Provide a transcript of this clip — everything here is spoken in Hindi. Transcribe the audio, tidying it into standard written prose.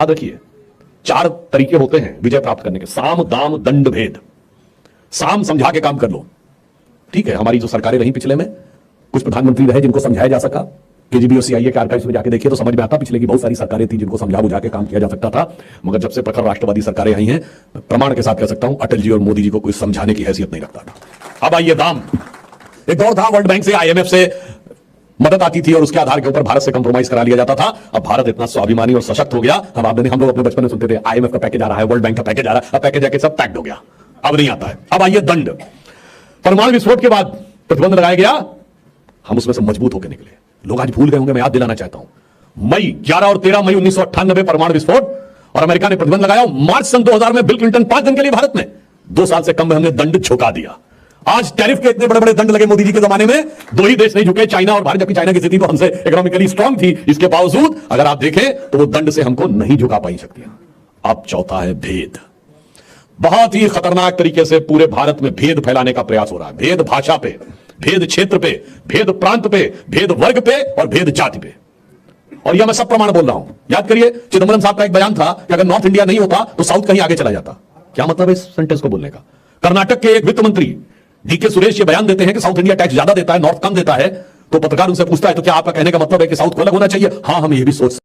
याद रखिए, 4 तरीके होते हैं विजय प्राप्त करने के, साम दाम दंड भेद। साम समझा के काम कर लो, ठीक है। हमारी जो सरकारें रही पिछले में, कुछ प्रधानमंत्री रहे जिनको समझाया जा सका, केजीबी और सीआईए के आर्काइव्स में जाके देखिए तो समझ में आता, पिछले की बहुत सारी सरकारें थी जिनको समझा बुझा के काम किया जा सकता था। मगर जब से प्रखर राष्ट्रवादी सरकारें आई हैं, प्रमाण के साथ कह सकता हूं अटल जी और मोदी जी को कोई समझाने की हैसियत नहीं रखता था। अब आइए दाम। एक दौर था वर्ल्ड बैंक से, आईएमएफ से मदद आती थी और उसके आधार के ऊपर भारत से कंप्रोमाइज करा लिया जाता था। अब भारत इतना स्वाभिमानी और सशक्त हो गया, हम लोग अपने बचपन में सुनते थे आईएमएफ का पैकेज आ रहा है, वर्ल्ड बैंक का पैकेज आ रहा है, अब पैकेज आके सब पैक्ड हो गया, अब नहीं आता है। अब आइए दंड। परमाणु विस्फोट के बाद प्रतिबंध लगाया गया, हम उसमें से मजबूत होकर निकले। लोग आज भूल गए होंगे, मैं याद दिलाना चाहता हूं, मई 11 और 13 मई 1998 परमाणु विस्फोट, और अमेरिका ने प्रतिबंध लगाया। मार्च सन 2000 में बिल क्लिंटन 5 दिन के लिए भारत में, 2 साल से कम में हमने दंड झुका दिया। आज टैरिफ के इतने बड़े बड़े दंड लगे मोदी जी के जमाने में, 2 ही देश नहीं झुके, चाइना और भारत, जबकि चाइना की स्थिति तो हमसे इकोनॉमिकली स्ट्रांग थी। इसके बावजूद अगर आप देखें तो वो दंड से हमको नहीं झुका पाई शक्तियां। अब चौथा है भेद। बहुत ही खतरनाक तरीके से पूरे भारत में भेद फैलाने का प्रयास हो रहा है। भेद भाषा पे, भेद क्षेत्र पे, भेद प्रांत पे, भेद वर्ग पे और भेद जाति पे। और यह मैं सब प्रमाण बोल रहा हूं। याद करिए, चिदंबरम साहब का एक बयान था कि अगर नॉर्थ इंडिया नहीं होता तो साउथ कहीं आगे चला जाता। क्या मतलब है इस सेंटेंस को बोलने का? कर्नाटक के एक वित्त मंत्री डीके सुरेश ये बयान देते हैं कि साउथ इंडिया टैक्स ज्यादा देता है, नॉर्थ कम देता है। तो पत्रकार उनसे पूछता है तो क्या आपका कहने का मतलब है कि साउथ को अलग होना चाहिए? हाँ, हम ये भी सोच